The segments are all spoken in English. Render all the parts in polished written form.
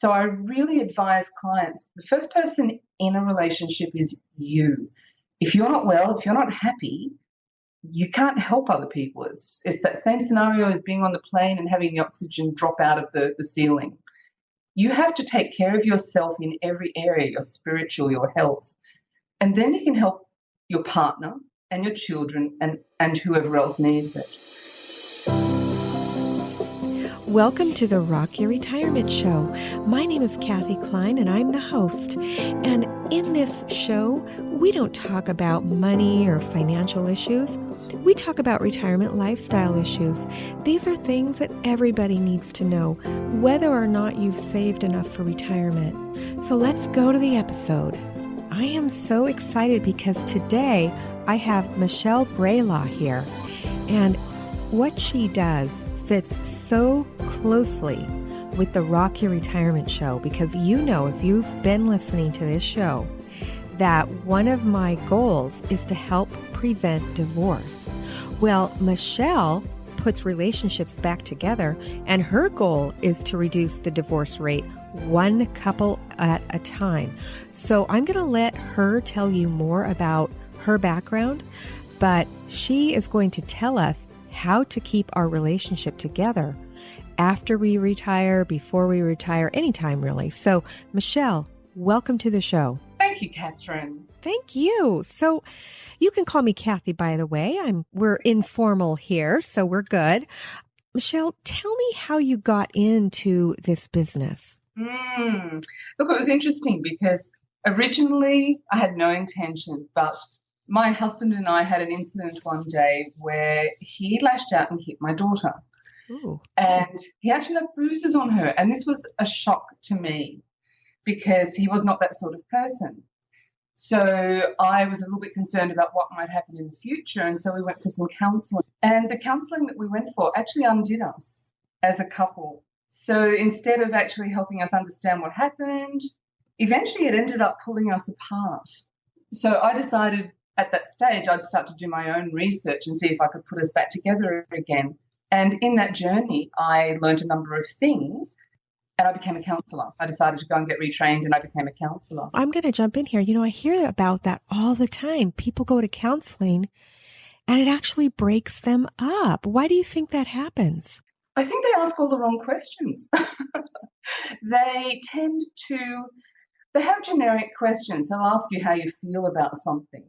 So I really advise clients, the first person in a relationship is you. If you're not well, if you're not happy, you can't help other people. It's that same scenario as being on the plane and having the oxygen drop out of the ceiling. You have to take care of yourself in every area, your spiritual, your health. And then you can help your partner and your children and whoever else needs it. Welcome to the Rock Your Retirement Show. My name is Kathy Klein and I'm the host. And in this show, we don't talk about money or financial issues. We talk about retirement lifestyle issues. These are things that everybody needs to know, whether or not you've saved enough for retirement. So let's go to the episode. I am so excited because today I have Michelle Brelaz here. And what she does fits so closely with the Rock Your Retirement Show, because you know, if you've been listening to this show, that one of my goals is to help prevent divorce. Well, Michelle puts relationships back together, and her goal is to reduce the divorce rate one couple at a time. So I'm going to let her tell you more about her background, but she is going to tell us how to keep our relationship together after we retire, before we retire, anytime really. So, Michelle, welcome to the show. Thank you, Catherine. Thank you. So, you can call me Kathy, by the way. We're informal here, so we're good. Michelle, tell me how you got into this business. Look, it was interesting because originally I had no intention, but my husband and I had an incident one day where he lashed out and hit my daughter. Ooh. And he actually left bruises on her. And this was a shock to me because he was not that sort of person. So I was a little bit concerned about what might happen in the future. And so we went for some counseling. And the counseling that we went for actually undid us as a couple. So instead of actually helping us understand what happened, eventually it ended up pulling us apart. So I decided at that stage, I'd start to do my own research and see if I could put us back together again. And in that journey, I learned a number of things and I became a counselor. I decided to go and get retrained and I became a counselor. I'm going to jump in here. You know, I hear about that all the time. People go to counseling and it actually breaks them up. Why do you think that happens? I think they ask all the wrong questions. They have generic questions. They'll ask you how you feel about something.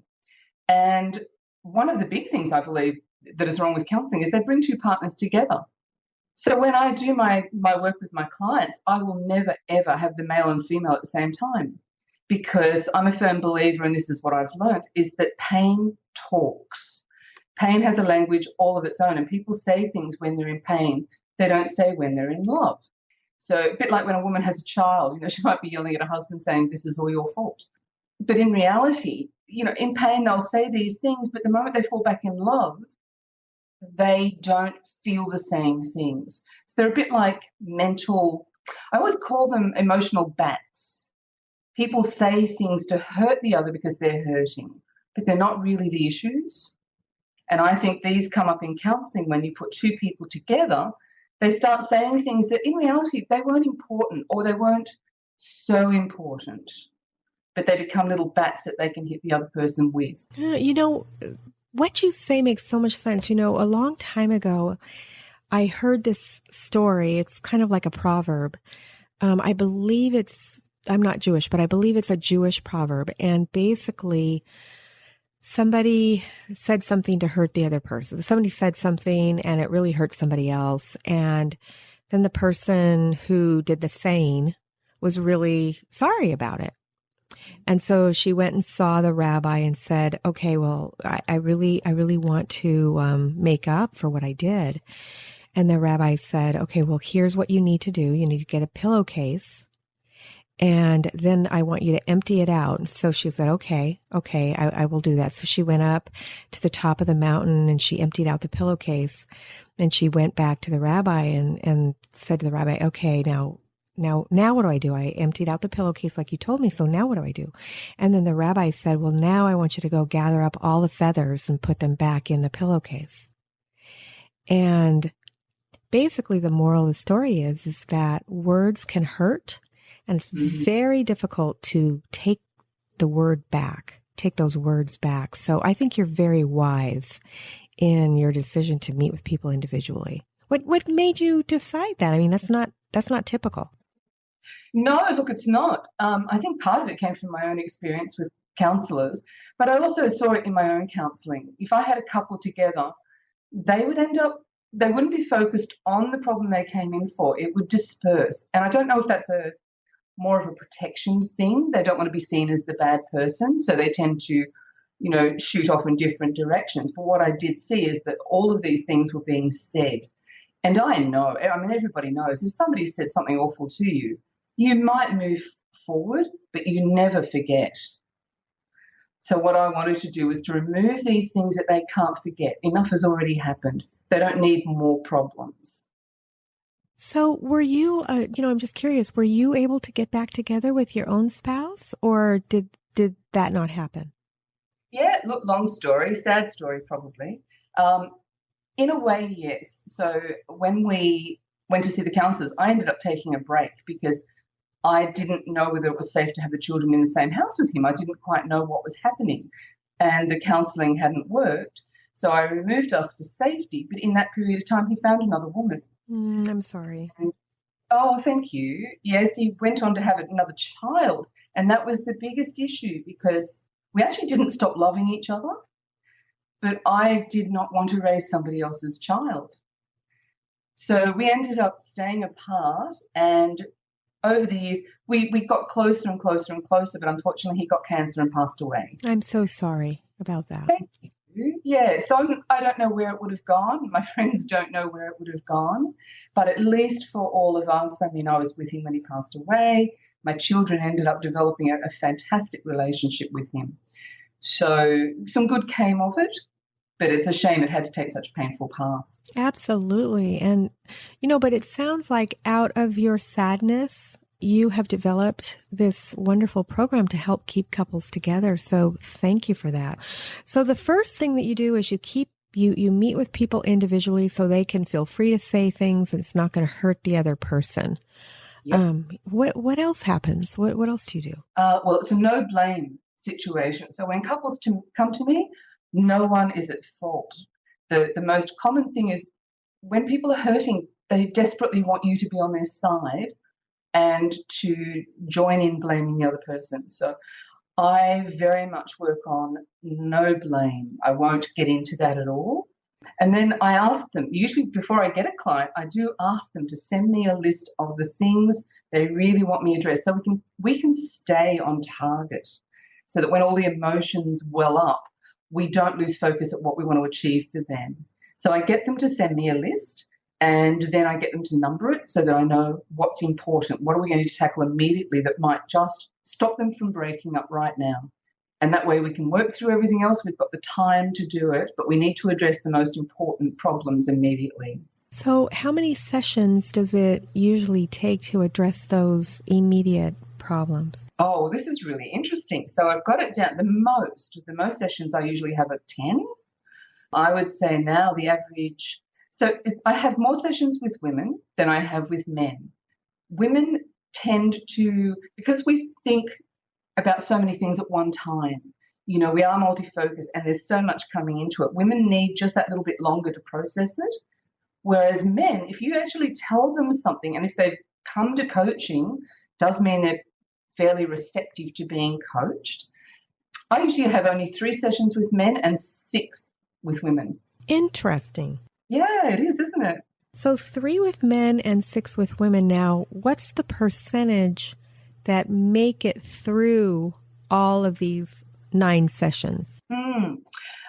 And one of the big things I believe that is wrong with counselling is they bring two partners together. So when I do my work with my clients, I will never, ever have the male and female at the same time, because I'm a firm believer, and this is what I've learned, is that pain talks. Pain has a language all of its own, and people say things when they're in pain they don't say when they're in love. So a bit like when a woman has a child, you know, she might be yelling at her husband saying, this is all your fault. But in reality, you know, in pain, they'll say these things, but the moment they fall back in love, they don't feel the same things. So they're a bit like I always call them emotional bats. People say things to hurt the other because they're hurting, but they're not really the issues. And I think these come up in counselling when you put two people together. They start saying things that in reality they weren't important or they weren't so important, but they become little bats that they can hit the other person with. You know, what you say makes so much sense. You know, a long time ago, I heard this story. It's kind of like a proverb. I believe I'm not Jewish, but I believe it's a Jewish proverb. And basically, somebody said something to hurt the other person. Somebody said something and it really hurt somebody else. And then the person who did the saying was really sorry about it. And so she went and saw the rabbi and said, okay, well, I really want to make up for what I did. And the rabbi said, okay, well, here's what you need to do. You need to get a pillowcase. And then I want you to empty it out. And so she said, okay, I will do that. So she went up to the top of the mountain and she emptied out the pillowcase. And she went back to the rabbi and said to the rabbi, okay, now what do I do? I emptied out the pillowcase like you told me. So now what do I do? And then the rabbi said, well, now I want you to go gather up all the feathers and put them back in the pillowcase. And basically the moral of the story is that words can hurt And it's very difficult to take those words back. So I think you're very wise in your decision to meet with people individually. What made you decide that? I mean, that's not typical. No, look, it's not. I think part of it came from my own experience with counsellors, but I also saw it in my own counselling. If I had a couple together, they wouldn't be focused on the problem they came in for. It would disperse. And I don't know if that's more of a protection thing. They don't want to be seen as the bad person, so they tend to, shoot off in different directions. But what I did see is that all of these things were being said. And I know, everybody knows, if somebody said something awful to you, you might move forward, but you never forget. So what I wanted to do was to remove these things that they can't forget. Enough has already happened. They don't need more problems. So were you, I'm just curious, were you able to get back together with your own spouse, or did that not happen? Yeah, look, long story, sad story probably. In a way, yes. So when we went to see the counsellors, I ended up taking a break because I didn't know whether it was safe to have the children in the same house with him. I didn't quite know what was happening, and the counselling hadn't worked. So I removed us for safety. But in that period of time, he found another woman. I'm sorry. Oh, thank you. Yes, he went on to have another child, and that was the biggest issue because we actually didn't stop loving each other, but I did not want to raise somebody else's child. So we ended up staying apart, and over the years, we got closer and closer and closer, but unfortunately he got cancer and passed away. I'm so sorry about that. Thank you. Yeah, so I don't know where it would have gone. My friends don't know where it would have gone, but at least for all of us, I was with him when he passed away. My children ended up developing a fantastic relationship with him. So some good came of it, but it's a shame it had to take such a painful path. Absolutely. And, but it sounds like out of your sadness, you have developed this wonderful program to help keep couples together. So thank you for that. So the first thing that you do is you meet with people individually so they can feel free to say things and it's not going to hurt the other person. Yep. What else happens? What else do you do? Well, it's a no blame situation. So when couples come to me, no one is at fault. The most common thing is when people are hurting, they desperately want you to be on their side and to join in blaming the other person. So I very much work on no blame. I won't get into that at all. And then I ask them, usually before I get a client, I do ask them to send me a list of the things they really want me addressed so we can stay on target so that when all the emotions well up, we don't lose focus at what we want to achieve for them. So I get them to send me a list and then I get them to number it so that I know what's important. What are we going to tackle immediately that might just stop them from breaking up right now? And that way we can work through everything else. We've got the time to do it, but we need to address the most important problems immediately. So how many sessions does it usually take to address those immediate problems? Oh, this is really interesting. So I've got it down. The most sessions I usually have are 10. I would say now the average. So I have more sessions with women than I have with men. Women tend to, because we think about so many things at one time, we are multi-focused and there's so much coming into it. Women need just that little bit longer to process it. Whereas men, if you actually tell them something and if they've come to coaching, does mean they're fairly receptive to being coached. I usually have only 3 sessions with men and 6 with women. Interesting. Yeah, it is, isn't it? So 3 with men and 6 with women. Now, what's the percentage that make it through all of these 9 sessions?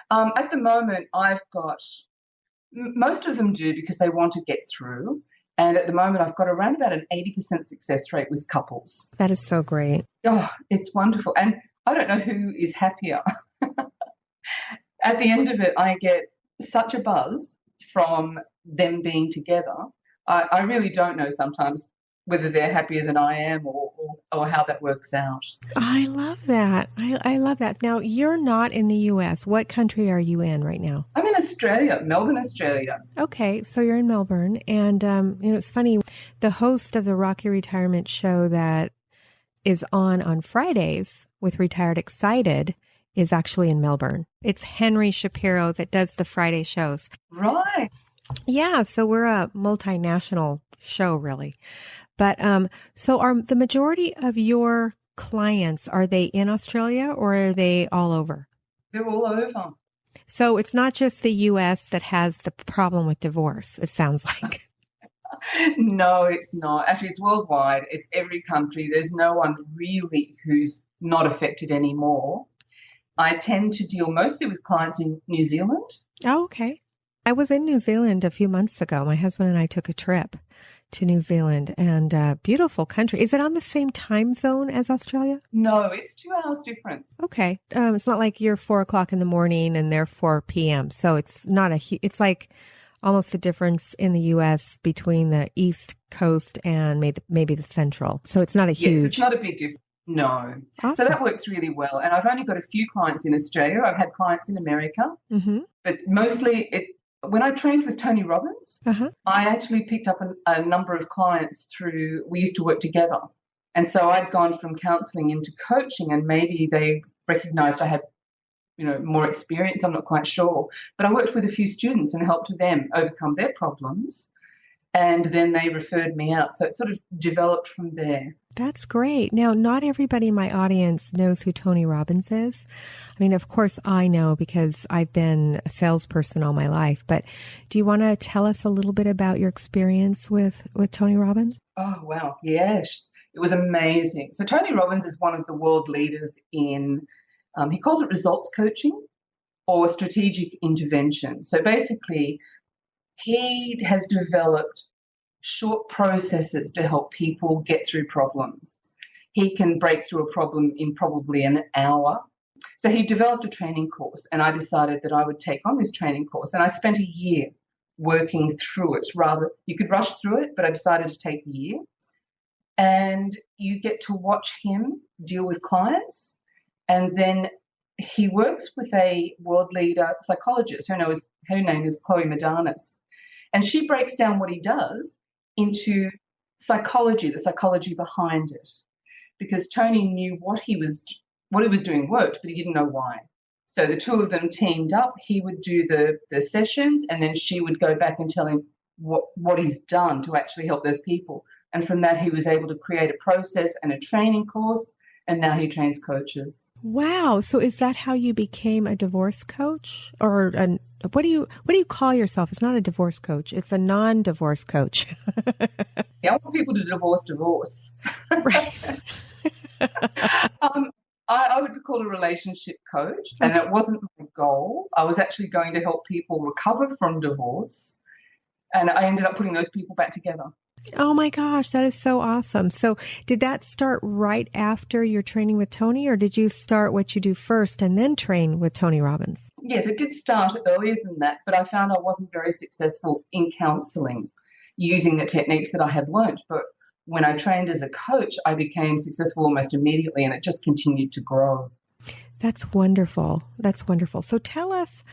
At the moment, I've got, most of them do because they want to get through. And at the moment, I've got around about an 80% success rate with couples. That is so great. Oh, it's wonderful. And I don't know who is happier. At the end of it, I get such a buzz from them being together. I really don't know sometimes whether they're happier than I am or how that works out. I love that. I love that. Now, you're not in the U.S. What country are you in right now? I'm in Australia, Melbourne, Australia. Okay, so you're in Melbourne. And, it's funny, the host of the Rocky Retirement show that is on Fridays with Retired Excited is actually in Melbourne. It's Henry Shapiro that does the Friday shows. Right. Yeah, so we're a multinational show, really. But so are the majority of your clients, are they in Australia or are they all over? They're all over. So it's not just the U.S. that has the problem with divorce, it sounds like. No, it's not. Actually, it's worldwide. It's every country. There's no one really who's not affected anymore. I tend to deal mostly with clients in New Zealand. Oh, okay. I was in New Zealand a few months ago. My husband and I took a trip to New Zealand, and beautiful country. Is it on the same time zone as Australia? No, it's 2 hours difference. Okay. It's not like you're 4 o'clock in the morning and they're 4 p.m. So it's not it's like almost the difference in the U.S. between the East Coast and maybe the Central. So it's not a huge... Yes, it's not a big difference. No. Awesome. So that works really well. And I've only got a few clients in Australia. I've had clients in America. Mm-hmm. But mostly when I trained with Tony Robbins, I actually picked up a number of clients through, we used to work together. And so I'd gone from counseling into coaching, and maybe they recognized I had, more experience. I'm not quite sure. But I worked with a few students and helped them overcome their problems. And then they referred me out. So it sort of developed from there. That's great. Now, not everybody in my audience knows who Tony Robbins is. I mean, of course, I know because I've been a salesperson all my life. But do you want to tell us a little bit about your experience with Tony Robbins? Oh, wow. Yes. It was amazing. So Tony Robbins is one of the world leaders in, he calls it results coaching or strategic intervention. So basically, he has developed short processes to help people get through problems. He can break through a problem in probably an hour. So he developed a training course, and I decided that I would take on this training course. And I spent a year working through it. You could rush through it, but I decided to take the year. And you get to watch him deal with clients. And then he works with a world leader psychologist. Her name is Chloe Madanis. And she breaks down what he does into psychology, the psychology behind it. Because Tony knew what he was doing worked, but he didn't know why. So the two of them teamed up. He would do the sessions, and then she would go back and tell him what he's done to actually help those people. And from that, he was able to create a process and a training course, and now he trains coaches. Wow. So is that how you became a divorce coach? Or what do you call yourself? It's not a divorce coach. It's a non-divorce coach. Yeah, I want people to divorce. Right. I would be called a relationship coach, and it wasn't my goal. I was actually going to help people recover from divorce, and I ended up putting those people back together. Oh my gosh, that is so awesome. So did that start right after your training with Tony, or did you start what you do first and then train with Tony Robbins? Yes, it did start earlier than that, but I found I wasn't very successful in counseling using the techniques that I had learned. But when I trained as a coach, I became successful almost immediately, and it just continued to grow. That's wonderful. That's wonderful. So tell us,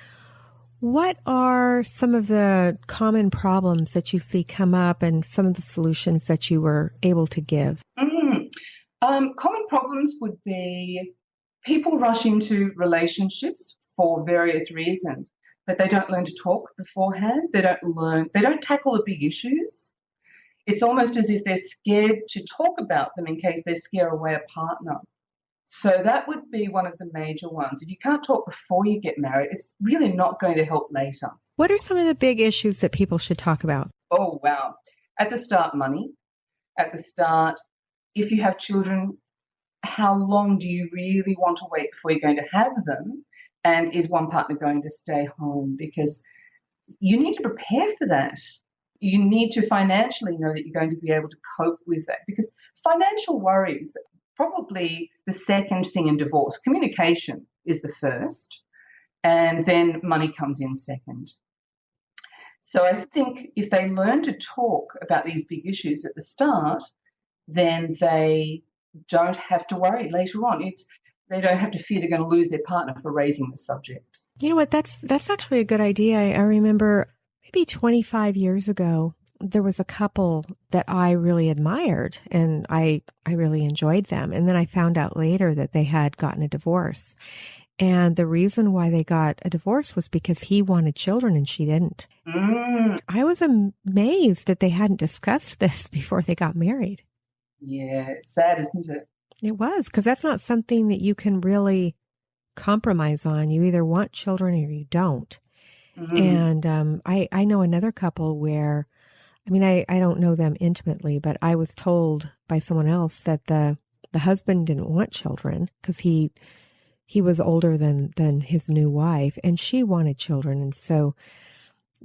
what are some of the common problems that you see come up and some of the solutions that you were able to give? Common problems would be people rush into relationships for various reasons, but they don't learn to talk beforehand. They don't tackle the big issues. It's almost as if they're scared to talk about them in case they scare away a partner. So that would be one of the major ones. If you can't talk before you get married, it's really not going to help later. What are some of the big issues that people should talk about? Oh, wow. At the start, money. At the start, if you have children, how long do you really want to wait before you're going to have them? And is one partner going to stay home? Because you need to prepare for that. You need to financially know that you're going to be able to cope with that, because financial worries, probably the second thing in divorce. Communication is the first, and then money comes in second. So I think if they learn to talk about these big issues at the start, then they don't have to worry later on. They don't have to fear they're going to lose their partner for raising the subject. You know what? That's actually a good idea. I remember maybe 25 years ago, there was a couple that I really admired, and I really enjoyed them. And then I found out later that they had gotten a divorce. And the reason why they got a divorce was because he wanted children and she didn't. I was amazed that they hadn't discussed this before they got married. Yeah, it's sad, isn't it? It was, because that's not something that you can really compromise on. You either want children or you don't. And I know another couple where, I mean, I don't know them intimately, but I was told by someone else that the husband didn't want children because he was older than his new wife, and she wanted children. And so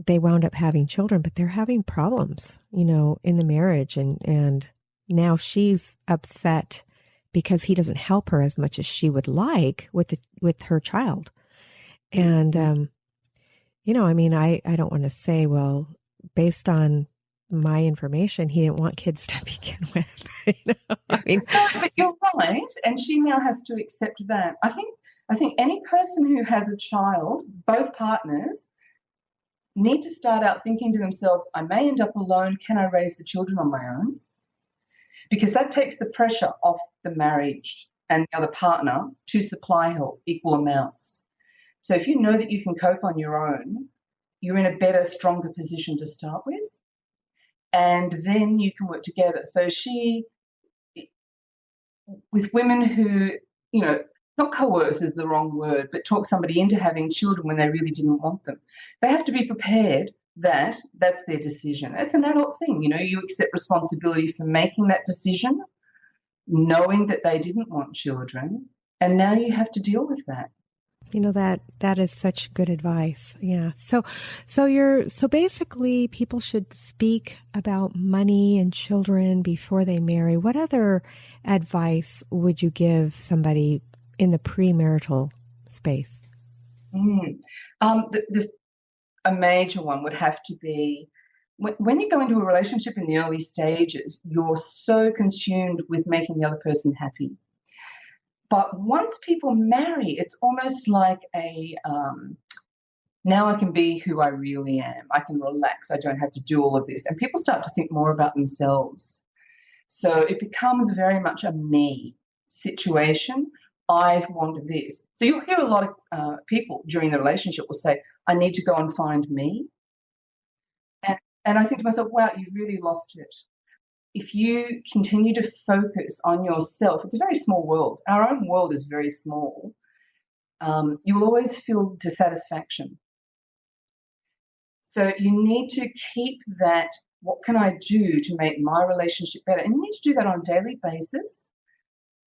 they wound up having children, but they're having problems, in the marriage. And now she's upset because he doesn't help her as much as she would like with her child. And, I mean, I don't want to say, well, based on my information, he didn't want kids to begin with. I mean, no, but you're right. And she now has to accept that. I think any person who has a child, both partners, need to start out thinking to themselves, I may end up alone. Can I raise the children on my own? Because that takes the pressure off the marriage and the other partner to supply help equal amounts. So if you know that you can cope on your own, you're in a better, stronger position to start with. And then you can work together. So with women who, not coerce is the wrong word, but talk somebody into having children when they really didn't want them, they have to be prepared that that's their decision. It's an adult thing. You accept responsibility for making that decision, knowing that they didn't want children, and now you have to deal with that. That is such good advice. Yeah. So basically people should speak about money and children before they marry. What other advice would you give somebody in the premarital space? A major one would have to be when you go into a relationship in the early stages, you're so consumed with making the other person happy. But once people marry, it's almost like now I can be who I really am. I can relax. I don't have to do all of this. And people start to think more about themselves. So it becomes very much a me situation. I want this. So you'll hear a lot of people during the relationship will say, I need to go and find me. And I think to myself, wow, you've really lost it. If you continue to focus on yourself, it's a very small world. Our own world is very small. You will always feel dissatisfaction. So you need to keep that, what can I do to make my relationship better? And you need to do that on a daily basis.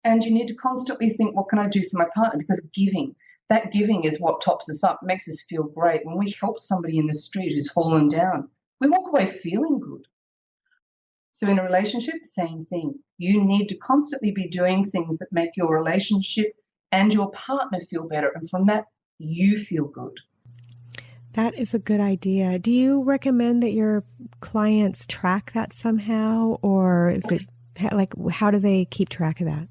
And you need to constantly think, what can I do for my partner? Because that giving is what tops us up, makes us feel great. When we help somebody in the street who's fallen down, we walk away feeling good. So in a relationship, same thing. You need to constantly be doing things that make your relationship and your partner feel better. And from that, you feel good. That is a good idea. Do you recommend that your clients track that somehow? Or is it like, how do they keep track of that?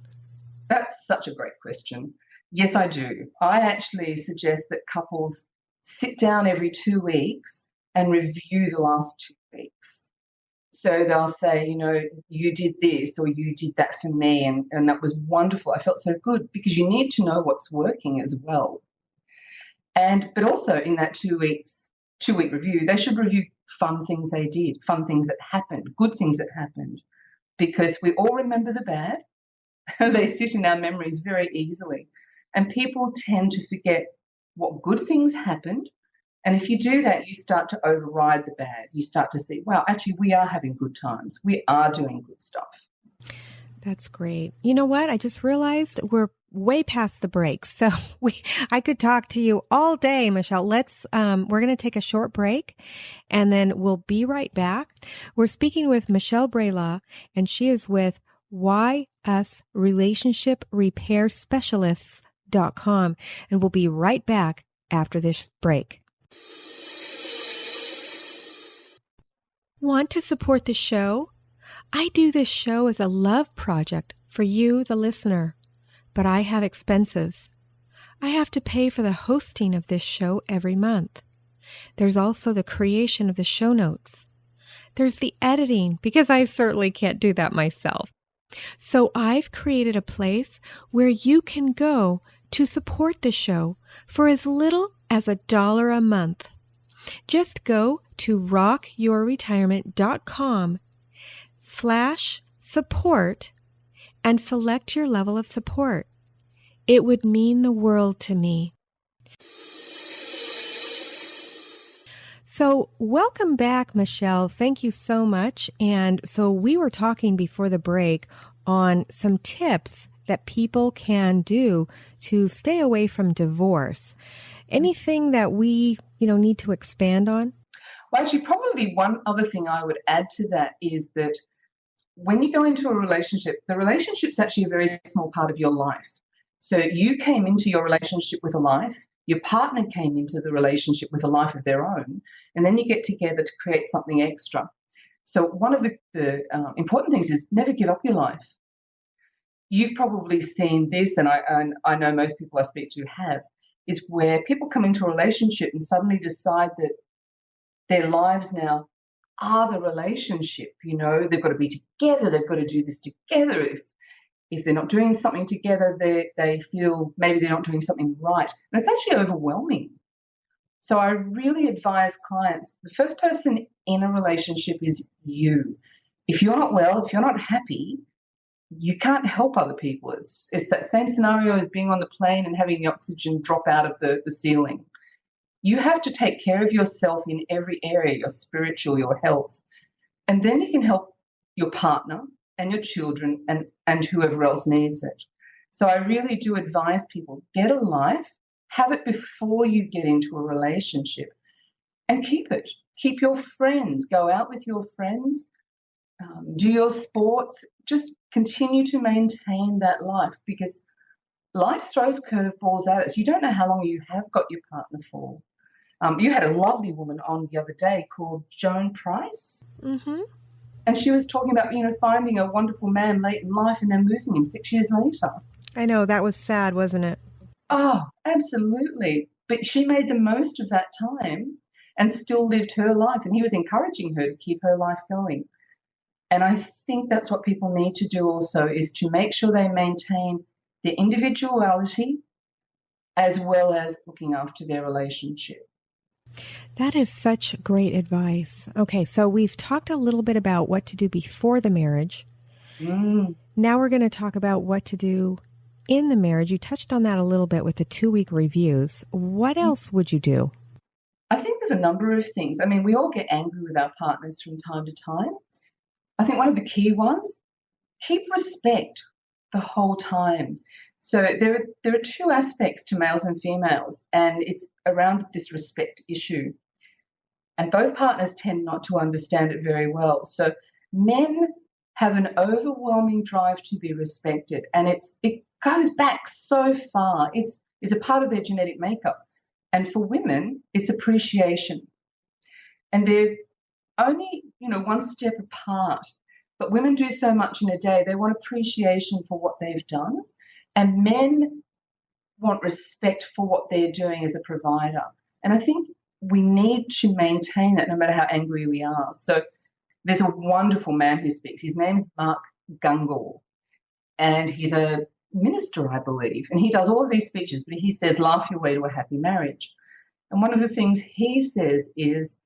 That's such a great question. Yes, I do. I actually suggest that couples sit down every 2 weeks and review the last 2 weeks. So they'll say, you did this or you did that for me, and that was wonderful. I felt so good, because you need to know what's working as well. But also in that 2-week review, they should review fun things they did, fun things that happened, good things that happened, because we all remember the bad. They sit in our memories very easily. And people tend to forget what good things happened. And if you do that, you start to override the bad. You start to see, wow, actually, we are having good times. We are doing good stuff. That's great. You know what? I just realized we're way past the break. So I could talk to you all day, Michelle. We're going to take a short break and then we'll be right back. We're speaking with Michelle Brelaz, and she is with whyusrelationship-repair-specialists.com. And we'll be right back after this break. Want to support the show? I do this show as a love project for you, the listener, but I have expenses. I have to pay for the hosting of this show every month. There's also the creation of the show notes. There's the editing, because I certainly can't do that myself. So I've created a place where you can go to support the show for as little as $1 a month. Just go to rockyourretirement.com/support and select your level of support. It would mean the world to me. So welcome back, Michelle. Thank you so much. And so we were talking before the break on some tips that people can do to stay away from divorce. Anything that we, need to expand on? Well, actually, probably one other thing I would add to that is that when you go into a relationship, the relationship's actually a very small part of your life. So you came into your relationship with a life, your partner came into the relationship with a life of their own, and then you get together to create something extra. So one of the important things is never give up your life. You've probably seen this, and I know most people I speak to have, is where people come into a relationship and suddenly decide that their lives now are the relationship. They've got to be together, they've got to do this together. If they're not doing something together, they feel maybe they're not doing something right. And it's actually overwhelming. So I really advise clients, the first person in a relationship is you. If you're not well, if you're not happy, you can't help other people. It's that same scenario as being on the plane and having the oxygen drop out of the ceiling. You have to take care of yourself in every area, your spiritual, your health. And then you can help your partner and your children and whoever else needs it. So I really do advise people, get a life, have it before you get into a relationship, and keep it. Keep your friends, go out with your friends, do your sports, just continue to maintain that life, because life throws curveballs at us. You don't know how long you have got your partner for. You had a lovely woman on the other day called Joan Price. Mm-hmm. And she was talking about, finding a wonderful man late in life and then losing him 6 years later. I know, that was sad, wasn't it? Oh, absolutely. But she made the most of that time and still lived her life. And he was encouraging her to keep her life going. And I think that's what people need to do also, is to make sure they maintain their individuality as well as looking after their relationship. That is such great advice. Okay, so we've talked a little bit about what to do before the marriage. Now we're going to talk about what to do in the marriage. You touched on that a little bit with the 2-week reviews. What else would you do? I think there's a number of things. I mean, we all get angry with our partners from time to time. I think one of the key ones, keep respect the whole time. So there are two aspects to males and females, and it's around this respect issue. And both partners tend not to understand it very well. So men have an overwhelming drive to be respected, and it goes back so far. It's a part of their genetic makeup. And for women, it's appreciation. And they're only, one step apart. But women do so much in a day. They want appreciation for what they've done. And men want respect for what they're doing as a provider. And I think we need to maintain that no matter how angry we are. So there's a wonderful man who speaks. His name's Mark Gungle, and he's a minister, I believe. And he does all of these speeches, but he says, laugh your way to a happy marriage. And one of the things he says is,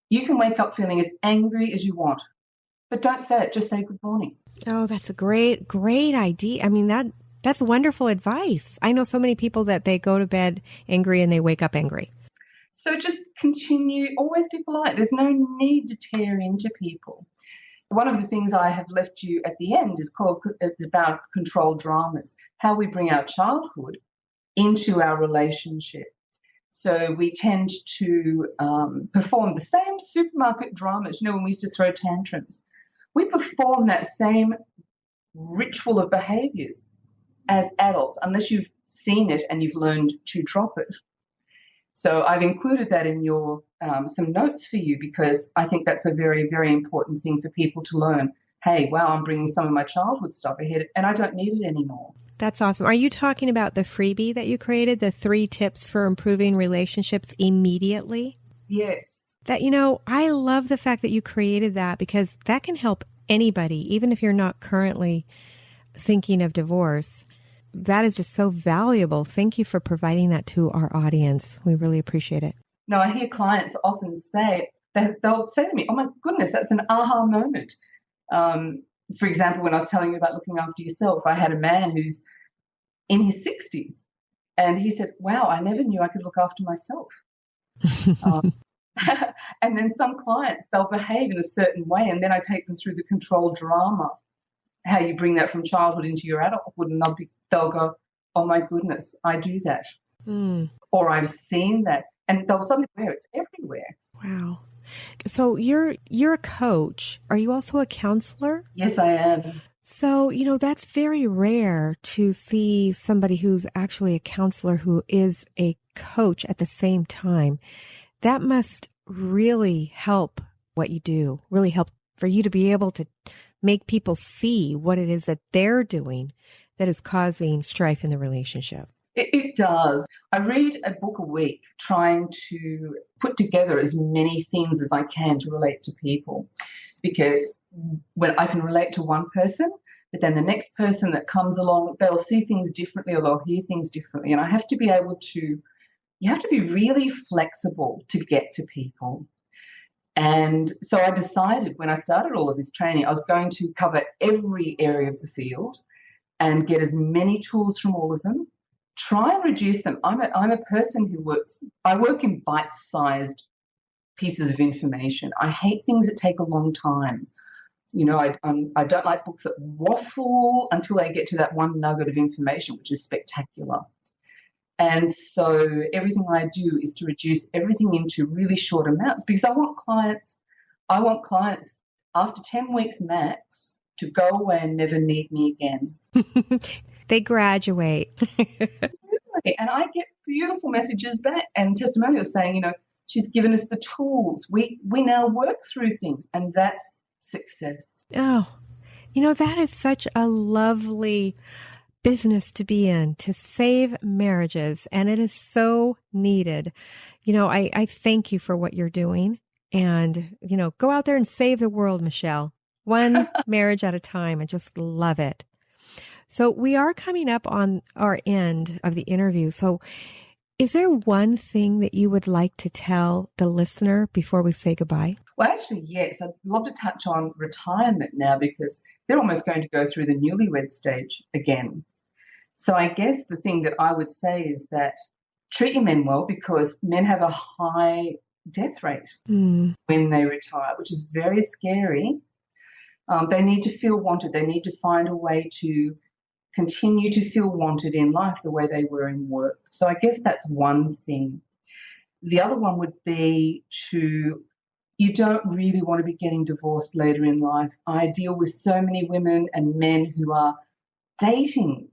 you can wake up feeling as angry as you want, but don't say it, just say good morning. Oh, that's a great idea. I mean, that's wonderful advice. I know so many people that they go to bed angry and they wake up angry. So just continue, always be polite. There's no need to tear into people. One of the things I have left you at the end is about controlled dramas, how we bring our childhood into our relationship. So we tend to perform the same supermarket dramas, when we used to throw tantrums. We perform that same ritual of behaviors as adults, unless you've seen it and you've learned to drop it. So I've included that in your some notes for you, because I think that's a very, very important thing for people to learn. Hey, wow, I'm bringing some of my childhood stuff ahead and I don't need it anymore. That's awesome. Are you talking about the freebie that you created, the 3 tips for improving relationships immediately? Yes. That, I love the fact that you created that, because that can help anybody, even if you're not currently thinking of divorce. That is just so valuable. Thank you for providing that to our audience. We really appreciate it. No, I hear clients often say, they'll say to me, oh my goodness, that's an aha moment. For example, when I was telling you about looking after yourself, I had a man who's in his 60s, and he said, wow, I never knew I could look after myself. And then some clients, they'll behave in a certain way, and then I take them through the control drama, how you bring that from childhood into your adulthood, and they'll go, oh my goodness, I do that. Or I've seen that. And they'll suddenly wear it's everywhere. Wow. So you're a coach. Are you also a counselor? Yes, I am. So, that's very rare to see somebody who's actually a counselor who is a coach at the same time. That must really help what you do, really help for you to be able to make people see what it is that they're doing that is causing strife in the relationship. It does. I read a book a week trying to put together as many things as I can to relate to people, because when I can relate to one person, but then the next person that comes along, they'll see things differently or they'll hear things differently. And I have to be able to, you have to be really flexible to get to people. And so I decided when I started all of this training, I was going to cover every area of the field and get as many tools from all of them. Try and reduce them. I'm a person I work in bite-sized pieces of information. I hate things that take a long time. I don't like books that waffle until they get to that one nugget of information, which is spectacular. And so everything I do is to reduce everything into really short amounts, because I want clients after 10 weeks max to go away and never need me again. They graduate. And I get beautiful messages back and testimonials saying, she's given us the tools. We now work through things, and that's success. Oh, that is such a lovely business to be in, to save marriages. And it is so needed. I thank you for what you're doing, and, go out there and save the world, Michelle, one marriage at a time. I just love it. So we are coming up on our end of the interview. So is there one thing that you would like to tell the listener before we say goodbye? Well, actually, yes. I'd love to touch on retirement now, because they're almost going to go through the newlywed stage again. So I guess the thing that I would say is that treat your men well, because men have a high death rate when they retire, which is very scary. They need to feel wanted. They need to find a way to continue to feel wanted in life the way they were in work. So I guess that's one thing. The other one would be you don't really want to be getting divorced later in life. I deal with so many women and men who are dating.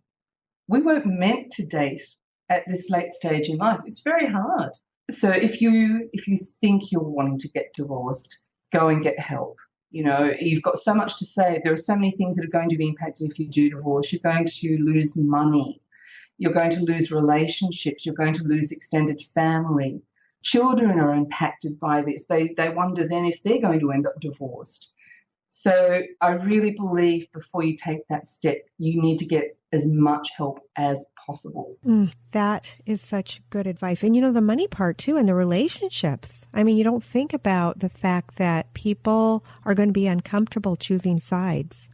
We weren't meant to date at this late stage in life. It's very hard. So if you think you're wanting to get divorced, go and get help. You've got so much to say. There are so many things that are going to be impacted if you do divorce. You're going to lose money. You're going to lose relationships. You're going to lose extended family. Children are impacted by this. They wonder then if they're going to end up divorced. So I really believe before you take that step, you need to get as much help as possible. That is such good advice. And the money part too, and the relationships. I mean, you don't think about the fact that people are going to be uncomfortable choosing sides.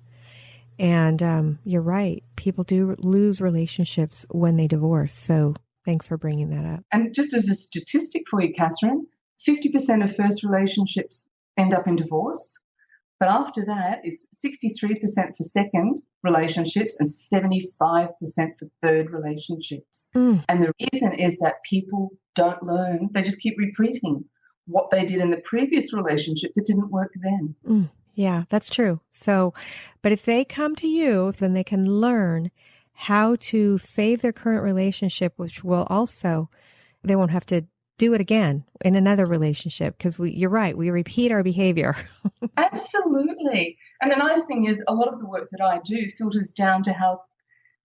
And you're right. People do lose relationships when they divorce. So thanks for bringing that up. And just as a statistic for you, Catherine, 50% of first relationships end up in divorce. But after that, it's 63% for second relationships and 75% for third relationships. And the reason is that people don't learn. They just keep repeating what they did in the previous relationship that didn't work then. Yeah, that's true. So, but if they come to you, then they can learn how to save their current relationship, which will also, they won't have to do it again in another relationship, because you're right, we repeat our behavior. Absolutely. And the nice thing is a lot of the work that I do filters down to how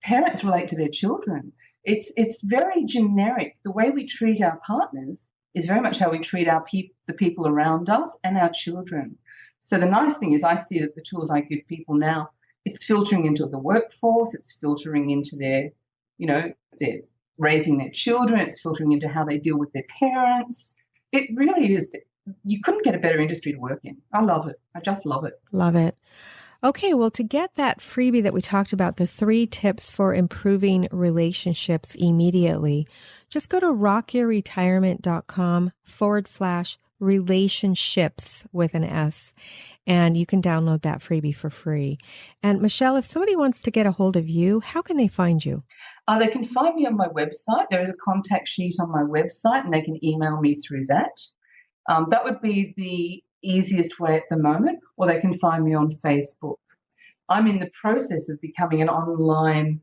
parents relate to their children. It's very generic. The way we treat our partners is very much how we treat the people around us and our children. So the nice thing is I see that the tools I give people now, it's filtering into the workforce, it's filtering into their raising their children, it's filtering into how they deal with their parents. It really is, you couldn't get a better industry to work in. I love it. I just love it. Love it. Okay, well, to get that freebie that we talked about, the 3 tips for improving relationships immediately, just go to rockyourretirement.com/relationships with an S, and you can download that freebie for free. And Michelle, if somebody wants to get a hold of you, how can they find you? They can find me on my website. There is a contact sheet on my website, and they can email me through that. That would be the easiest way at the moment, or they can find me on Facebook. I'm in the process of becoming an online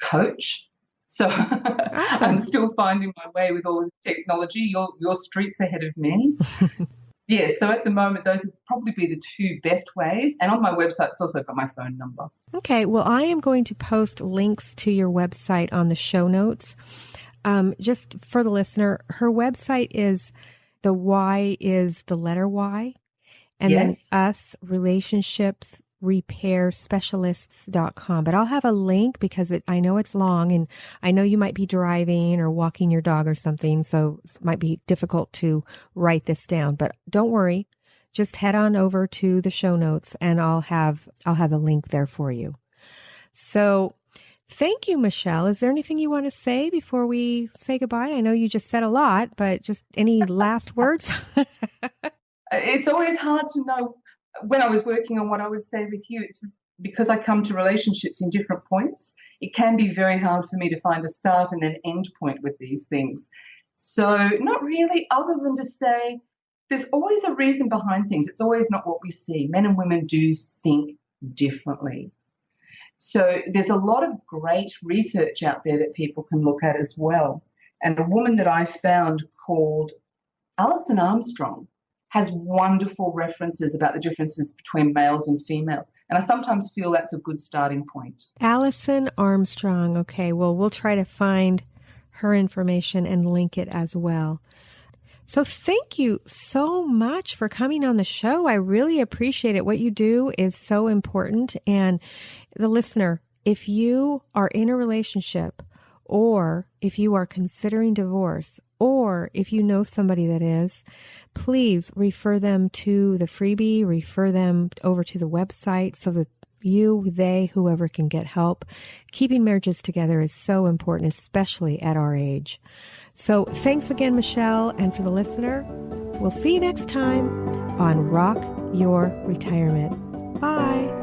coach, so Awesome. I'm still finding my way with all this technology. Your street's ahead of me. Yeah, so at the moment, those would probably be the 2 best ways. And on my website, it's also got my phone number. Okay, well, I am going to post links to your website on the show notes. Just for the listener, her website is the Y is the letter Y, and Yes. then us, relationshipsrepairspecialists.com. But I'll have a link because I know it's long, and I know you might be driving or walking your dog or something, so it might be difficult to write this down. But don't worry, just head on over to the show notes, and I'll have a link there for you. So thank you, Michelle. Is there anything you want to say before we say goodbye? I know you just said a lot, but just any last words? It's always hard to know when I was working on what I would say with you. It's because I come to relationships in different points. It can be very hard for me to find a start and an end point with these things. So not really, other than to say there's always a reason behind things. It's always not what we see. Men and women do think differently. So there's a lot of great research out there that people can look at as well. And a woman that I found called Alison Armstrong has wonderful references about the differences between males and females. And I sometimes feel that's a good starting point. Alison Armstrong. Okay, well, we'll try to find her information and link it as well. So thank you so much for coming on the show. I really appreciate it. What you do is so important. And the listener, if you are in a relationship, or if you are considering divorce, or if you know somebody that is, please refer them to the freebie, refer them over to the website so that you, they, whoever can get help. Keeping marriages together is so important, especially at our age. So thanks again, Michelle. And for the listener, we'll see you next time on Rock Your Retirement. Bye.